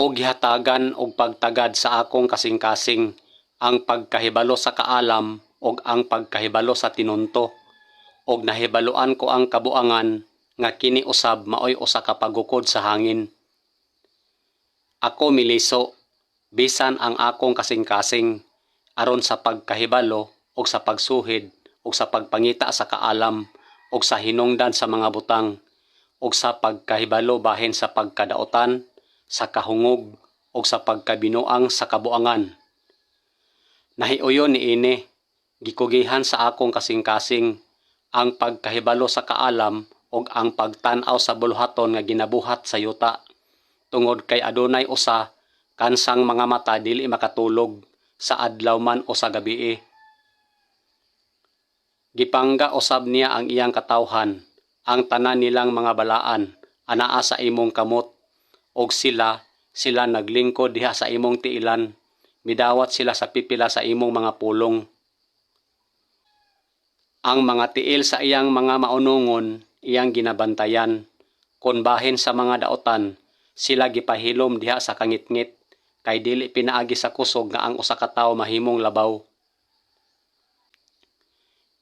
o gihatagan og pagtagad sa akong kasing-kasing ang pagkahibalo sa kaalam og ang pagkahibalo sa tinunto, og nahibaluan ko ang kabuangan nga kini usab maoy usa ka pagukod sa hangin. Ako miliso bisan ang akong kasing-kasing aron sa pagkahibalo og sa pagsuhid og sa pagpangita sa kaalam og sa hinungdan sa mga butang og sa pagkahibalo bahin sa pagkadaotan, sa kahungog og sa pagkabinuang sa kabuangan. Nahiuyon niini gikugihan sa akong kasing-kasing ang pagkahibalo sa kaalam og ang pagtan-aw sa buluhaton nga ginabuhat sa yuta, tungod kay adunay usa kansang mga mata dili makatulog sa adlaw man o sa gabii. Gipangga usab niya ang iyang katawhan, ang tanan nilang mga balaan anaa sa imong kamot, og sila naglingkod diha sa imong tiilan, midawat sila sa pipila sa imong mga pulong. Ang mga tiil sa iyang mga maunungon iyang ginabantayan, kon bahin sa mga daotan sila gipahilom diha sa kangitngit, kay dili pinaagi sa kusog nga ang usa ka tawo mahimong labaw.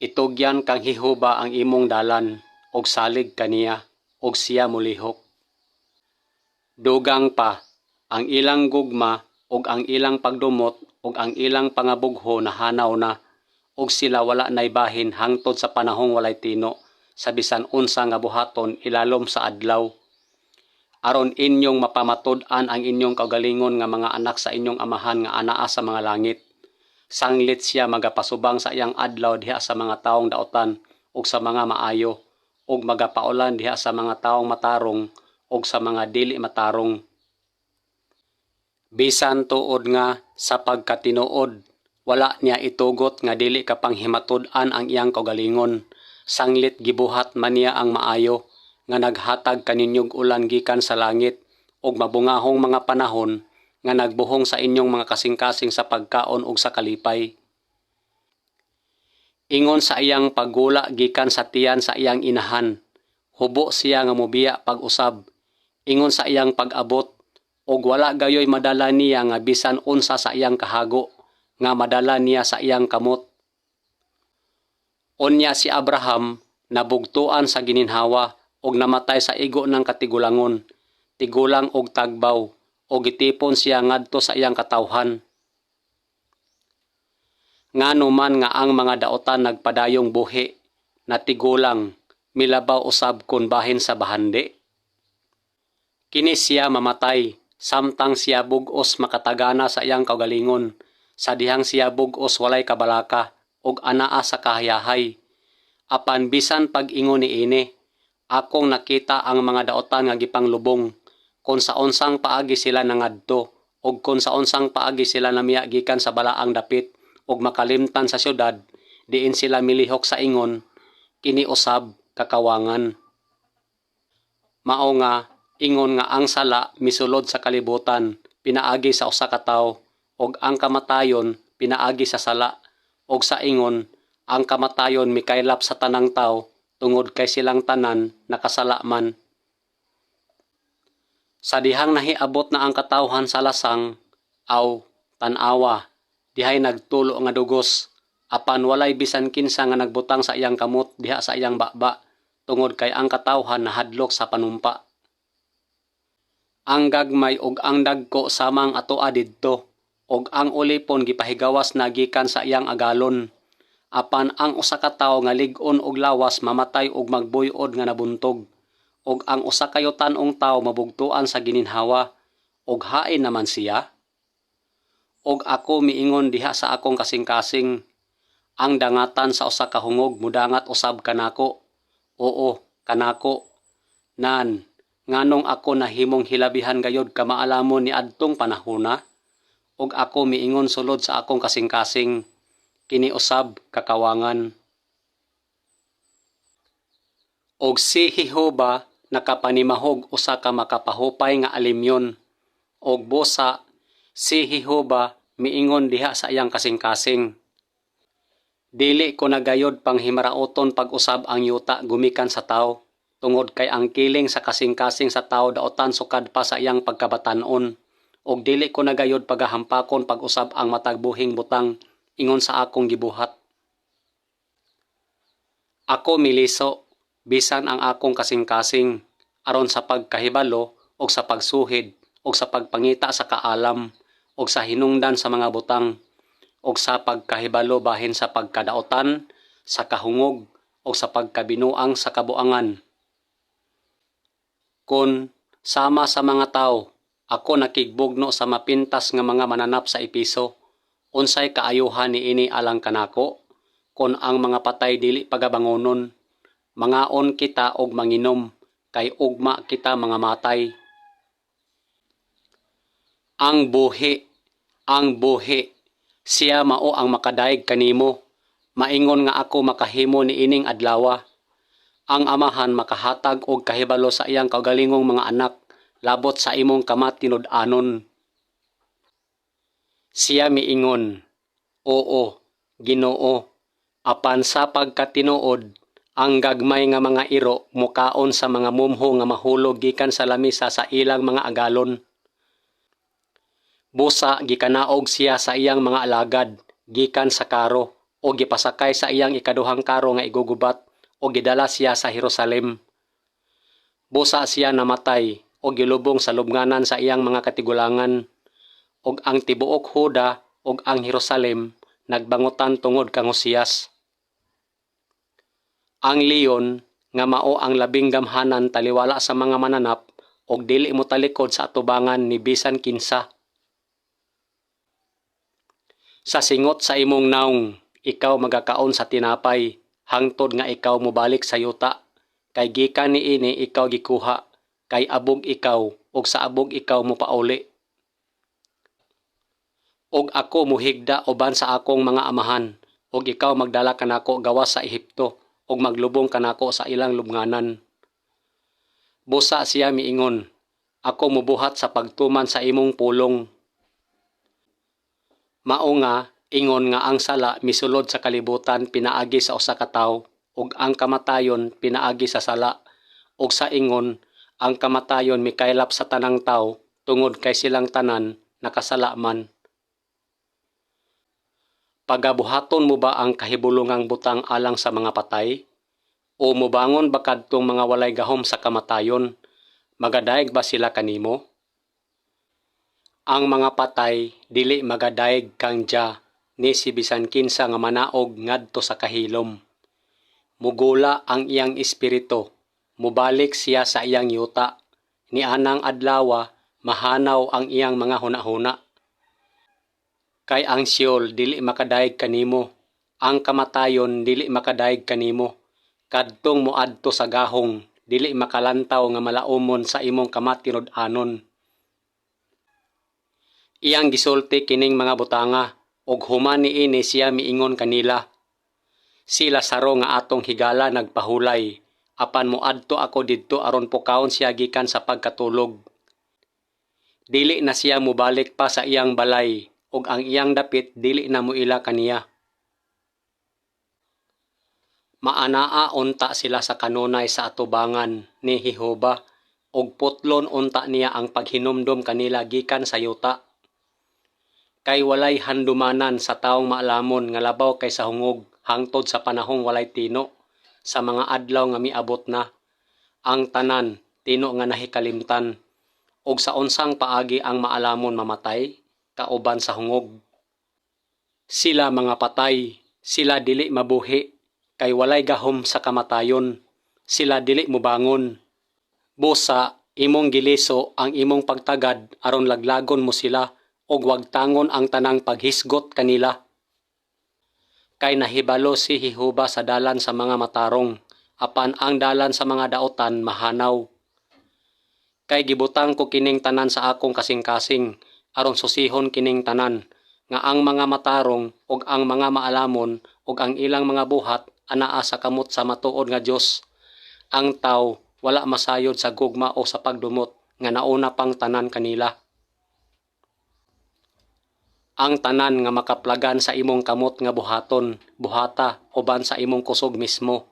Itugyan kang Jehova ang imong dalan, og salig kaniya, og siya mulihok. Dugang pa ang ilang gugma og ang ilang pagdumot og ang ilang pangabugho nahanaw na, og sila wala nay bahin hangtod sa panahong walay tino, sa bisan unsa nga buhaton ilalom sa adlaw. Aron inyong mapamatud-an ang inyong kaugalingon nga mga anak sa inyong amahan nga anaa sa mga langit. Sanglit siya magapasubang sa iyang adlaw diha sa mga taong daotan ug sa mga maayo, ug magapaulan diha sa mga taong matarong ug sa mga dili matarong. Bisan tuod nga sa pagkatinuod, wala niya itugot nga dili ka panghimatud-an ang iyang kaugalingon. Sanglit gibuhat man niya ang maayo nga naghatag kaninyong ulan gikan sa langit ug mabungahong mga panahon nga nagbuhong sa inyong mga kasing-kasing sa pagkaon ug sa kalipay. Ingon sa iyang paggula gikan sa tiyan sa iyang inahan, hubo siya nga mobiya pag-usab. Ingon sa iyang pag-abot, og wala gayoy madala niya nga bisan unsa sa iyang kahago, nga madala niya sa iyang kamot. Unya si Abraham nabugtuan sa gininhawa og namatay sa igo ng katigulangon, tigulang og tagbaw, o gitipon siya ngadto sa iyang katawhan. Ngano man nga ang mga daotan nagpadayong buhi, natigulang, milabaw usab kun bahin sa bahandi. Kini siya mamatay, samtang siya bugos makatagana sa iyang kaugalingon, sa dihang siya bugos walay kabalaka, og anaa sa kahayahay. Apan bisan pag-ingon niini, akong nakita ang mga daotan nga gipanglubong, kung sa unsang paagi sila nangadto, og kung sa unsang paagi sila namiya gikan sa balaang dapit, og makalimtan sa syudad, diin sila milihok sa ingon, kini usab kakawangan. Mao nga, ingon nga ang sala misulod sa kalibutan, pinaagi sa usa ka tawo, og ang kamatayon pinaagi sa sala, og sa ingon, ang kamatayon mikaylap sa tanang tawo, tungod kay silang tanan nakasala man. Sa dihang nahiabot na ang katawhan sa lasang, aw tanawa, dihay nagtulo nga dugos, apan walay bisan kinsa nga nagbutang sa iyang kamot diha sa iyang baba, tungod kay ang katawhan nahadlok sa panumpa. Ang gagmay ug ang dagko samang atoa didto, ug ang ulipon gipahigawas na gikan sa iyang agalon. Apan ang usa ka tawo nga lig-on og lawas mamatay ug magbuy-od nga nabuntog. Og ang usa kayo tan-ong tawo mabugtuan sa gininhawa, og hain naman siya. Og ako miingon diha sa akong kasing-kasing, ang dangatan sa usa ka hungog mudangat usab kanako. Oo, kanako. Nan, nganong ako nahimong hilabihan gayod ka maalamon ni adtong panahona? Og ako miingon sulod sa akong kasing-kasing, kini usab kakawangan. Og si Jehova nakapanimahog usa ka makapahupay nga alimyon, og busa si Jehova miingon diha sa iyang kasing-kasing. Dili ko nagayod panghimaraoton pag-usab ang yuta gumikan sa tawo, tungod kay ang kiling sa kasing-kasing sa tawo daotan sukad pa sa iyang pagkabatan-on, og dili ko nagayod pagahampakon pag-usab ang matag buhing butang ingon sa akong gibuhat. Ako miliso, bisan ang akong kasing-kasing, aron sa pagkahibalo o sa pagsuhid o sa pagpangita sa kaalam o sa hinungdan sa mga butang o sa pagkahibalo bahin sa pagkadaotan, sa kahungog o sa pagkabinuang sa kabuangan. Kun sama sa mga tao, ako nakigbugno sa mapintas nga mga mananap sa Episo, unsay kaayuhan ni ini alang kanako, kon ang mga patay dili pagabangonon, mangaon kita og manginom, kay ugma kita mga matay. Ang buhi, siya mao ang makadaig kanimo, maingon nga ako makahimo ni ining adlawa. Ang amahan makahatag og kahibalo sa iyang kaugalingong mga anak, labot sa imong kamatinud-anon. Siya miingon, oo, Ginoo, apan sa pagkatinuod, ang gagmay nga mga iro mukaon sa mga mumho nga mahulog gikan sa lamisa sa ilang mga agalon. Busa gikanaog siya sa iyang mga alagad gikan sa karo o gipasakay sa iyang ikaduhang karo nga igugubat o gidala siya sa Jerusalem. Busa siya namatay o gilubong sa lubnganan sa iyang mga katigulangan, og ang tibuok Huda og ang Jerusalem nagbangutan tungod kang Hosias. Ang leon nga mao ang labing gamhanan taliwala sa mga mananap og dili mo talikod sa atubangan ni bisan kinsa. Sa singot sa imong naong, ikaw magakaon sa tinapay, hangtod nga ikaw mobalik sa yuta, kay gikan niini ikaw gikuha, kay abog ikaw, ug sa abog ikaw mopauli. Og ako muhigda uban sa akong mga amahan, og ikaw magdala kanako gawas sa Ehipto, og maglubong kanako sa ilang lubnganan. Busa siya miingon, ako mubuhat sa pagtuman sa imong pulong. Mao nga, ingon nga ang sala misulod sa kalibutan pinaagi sa usa ka tawo, ug ang kamatayon pinaagi sa sala, ug sa ingon, ang kamatayon mikaylap sa tanang tawo tungod kay silang tanan nakasala man. Pagabuhaton mo ba ang kahibulungang butang alang sa mga patay? O mubangon ba kadtong mga walay gahom sa kamatayon? Magadaig ba sila kanimo? Ang mga patay dili magadaig kang Diya ni si bisan kinsa nga manaog ngadto sa kahilom. Mugula ang iyang espiritu, mubalik siya sa iyang yuta, ni anang adlawa mahanaw ang iyang mga hunahuna. Kay ang Sheol dili makadaig kanimo, ang kamatayon dili makadaig kanimo, kadtong moadto sa gahong dili makalantaw nga malaumon sa imong kamatinud-anon. Iyang gisulti kining mga butanga, og human niini siya miingon kanila. Si Lazaro nga atong higala nagpahulay, apan moadto ako didto aron pukaon siya gikan sa pagkatulog. Dili na siya mubalik pa sa iyang balay, og ang iyang dapit dili na muila kaniya. Maanaa unta sila sa kanunay sa atubangan ni Jehova, og putlon unta niya ang paghinumdom kanila gikan sa yuta. Kay walay handumanan sa taong maalamon nga labaw kay sa hungog hangtod sa panahong walay tino, sa mga adlaw nga miabot na, ang tanan tino nga nahikalimtan, og sa unsang paagi ang maalamon mamatay, kauban sa hungog. Sila mga patay, sila dili mabuhi, kay walay gahom sa kamatayon, sila dili mobangon. Busa, imong giliso ang imong pagtagad aron laglagon mo sila, og wag tangon ang tanang paghisgot kanila. Kay nahibalo si Jehova sa dalan sa mga matarong, apan ang dalan sa mga daotan mahanaw. Kay gibutang ko kining tanan sa akong kasing-kasing, aron susihon kining tanan, nga ang mga matarong ug ang mga maalamon ug ang ilang mga buhat anaa sa kamot sa matuod nga Dios. Ang tawo wala masayod sa gugma o sa pagdumot nga nauna pang tanan kanila. Ang tanan nga makaplagan sa imong kamot nga buhaton, buhata uban sa imong kusog mismo,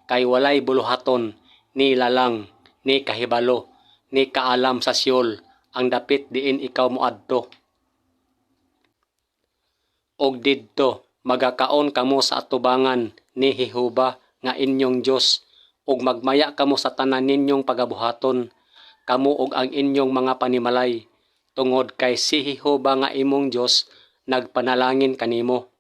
kay walay buluhaton, ni lalang, ni kahibalo, ni kaalam sa Sheol, ang dapit diin ikaw moadto. Og didto magakaon kamo sa atubangan ni Jehova nga inyong Dios, ug magmaya kamo sa tanan ninyong pagabuhaton, kamo og ang inyong mga panimalay, tungod kay si Jehova nga imong Dios nagpanalangin kanimo.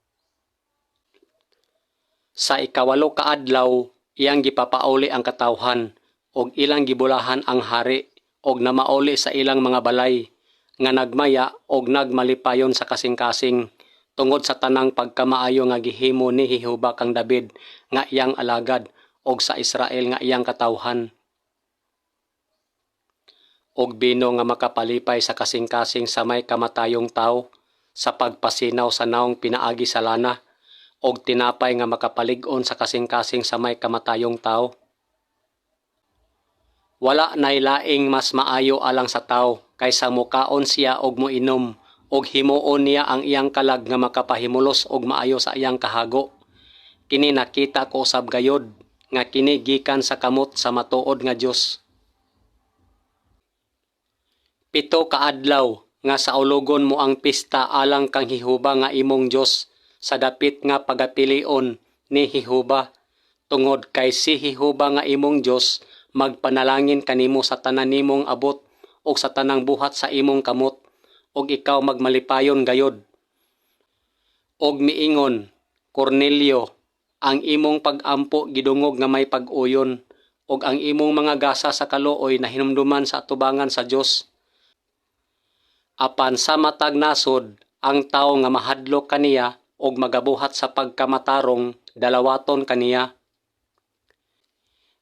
Sa ikawalo ka adlaw iyang gipapauli ang katawhan, og ilang gibulahan ang hari, og namauli sa ilang mga balay nga nagmaya og nagmalipayon sa kasing-kasing, tungod sa tanang pagkamaayo nga gihimo ni Jehova kang David nga iyang alagad, og sa Israel nga iyang katawhan. Og bino nga makapalipay sa kasing-kasing sa may kamatayong tawo, sa pagpasinaw sa naong pinaagi sa lana, og tinapay nga makapalig-on sa kasing-kasing sa may kamatayong tawo. Wala nay laing mas maayo alang sa tawo kaysa mukaon siya og moinom, og himuon niya ang iyang kalag nga makapahimulos og maayo sa iyang kahago. Kini nakita ko usab gayod nga kini gikan sa kamot sa matuod nga Dios. 7 ka adlaw nga sa ulogon mo ang pista alang kang Jehova nga imong Dios, sa dapit nga pagapilion ni Jehova, tungod kay si Jehova nga imong Dios magpanalangin kanimo sa tanan nimong abot og sa tanang buhat sa imong kamot, og ikaw magmalipayon gayod. Og miingon, Cornelio, ang imong pag-ampo gidungog nga may pag-uyon, og ang imong mga gasa sa kaluoy na hinumduman sa atubangan sa Dios. Apan sa matag nasod ang tawo nga mahadlok kaniya og magabuhat sa pagkamatarong, dalawaton kaniya.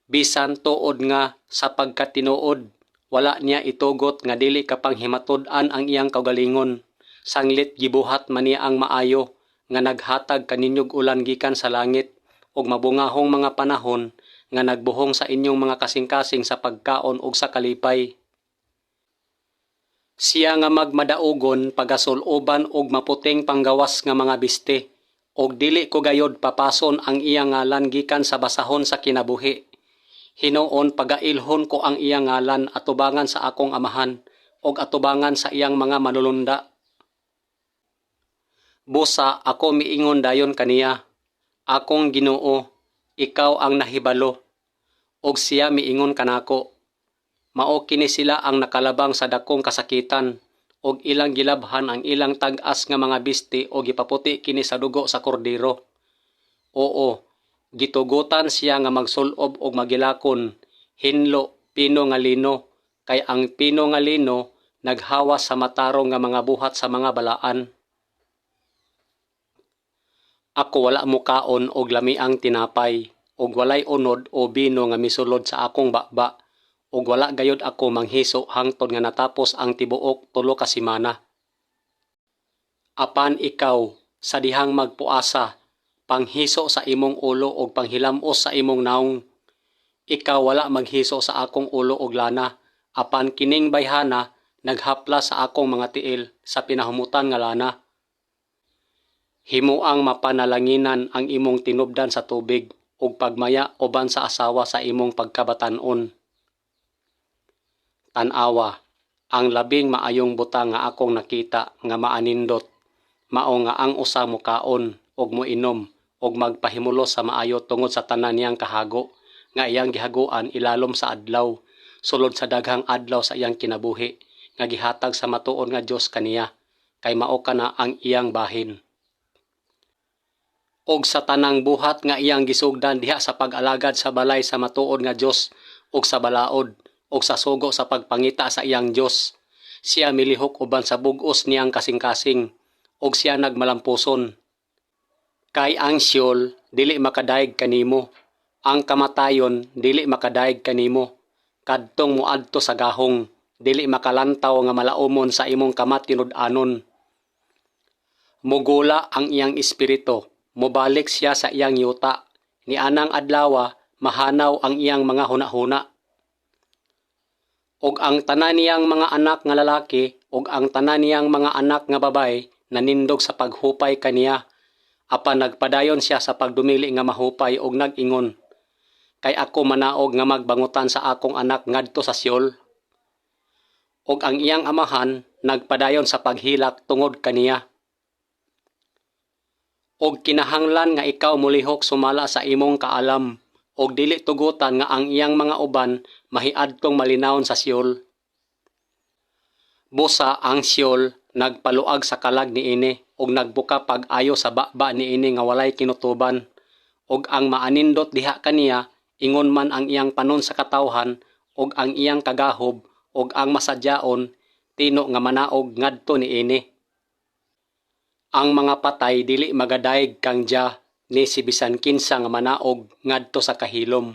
Bisan tuod nga sa pagkatinuod, wala niya itugot nga dili kapang himatud-an ang iyang kaugalingon. Sanglit gibuhat man niya ang maayo nga naghatag kaninyog ulan gikan sa langit, og mabungahong mga panahon nga nagbuhong sa inyong mga kasing-kasing sa pagkaon ug sa kalipay. Siya nga magmadaugon pagasuloban og maputing panggawas nga mga biste, og dili ko gayod papason ang iyang ngalan gikan sa basahon sa kinabuhi. Hinuon pagailhon ko ang iyang ngalan atubangan sa akong amahan, og atubangan sa iyang mga manulunda. Busa ako miingon dayon kaniya, akong Ginoo, ikaw ang nahibalo. Og siya miingon kanako, mao kini sila ang nakalabang sa dakong kasakitan, og ilang gilabhan ang ilang tag-as nga mga bisti og gipaputi kini sa dugo sa kordero. Oo, gitugutan siya nga magsulob og magilakon, hinlo, pino nga lino, kay ang pino nga lino naghawas sa matarong nga mga buhat sa mga balaan. Ako wala mukaon og lamiang tinapay, og walay unod o bino nga misulod sa akong baba, og wala gayod ako manghiso hangtod nga natapos ang tibuok 3 ka semana. Apan ikaw, sa dihang magpuasa, panghiso sa imong ulo og panghilamos sa imong naong. Ikaw wala maghiso sa akong ulo og lana, apan kining bayhana naghapla sa akong mga tiil sa pinahumutan nga lana. Himuang mapanalanginan ang imong tinubdan sa tubig ug pagmaya uban sa asawa sa imong pagkabatan-on. Tan-awa, ang labing maayong butang nga akong nakita nga maanindot, mao nga ang usa mukaon ug moinom ug magpahimulos sa maayo tungod sa tanan niyang kahago nga iyang gihaguan ilalom sa adlaw, sulod sa daghang adlaw sa iyang kinabuhi nga gihatag sa matuod nga Dios kaniya, kay mao kana ang iyang bahin. Og sa tanang buhat nga iyang gisugdan diha sa pag-alagad sa balay sa matuod nga Dios ug sa balaod ug sa sugo sa pagpangita sa iyang Dios, siya milihok uban sa bug-os niyang kasing-kasing ug siya nagmalampuson. Kay ang Sheol dili makadaig kanimo, ang kamatayon dili makadaig kanimo, kadtong muadto sa gahong dili makalantaw nga malaumon sa imong kamat tinud-anon. Mugula ang iyang espiritu, mobalik siya sa iyang yuta, ni anang adlawa mahanaw ang iyang mga hunahuna. Og ang tanan niyang mga anak nga lalaki og ang tanan niyang mga anak nga babay nanindog sa paghupay kaniya, apan nagpadayon siya sa pagdumili nga mahupay og nag-ingon, kay ako manaog nga magbangutan sa akong anak ngadto sa Sheol. og ang iyang amahan nagpadayon sa paghilak tungod kaniya. Og kinahanglan nga ikaw mulihok sumala sa imong kaalam og dili tugutan nga ang iyang mga uban mahiadtong malinawon sa Seol. Busa ang Seol nagpaluag sa kalag niini og nagbuka pag-ayo sa baba niini nga walay kinutuban. Og ang maanindot diha kaniya ingon man ang iyang panon sa katawhan og ang iyang kagahob og ang masadyaon tino nga manaog ngadto niini. Ang mga patay dili magadaig kang diya ni si bisan kinsa nga manaog ngadto sa kahilom.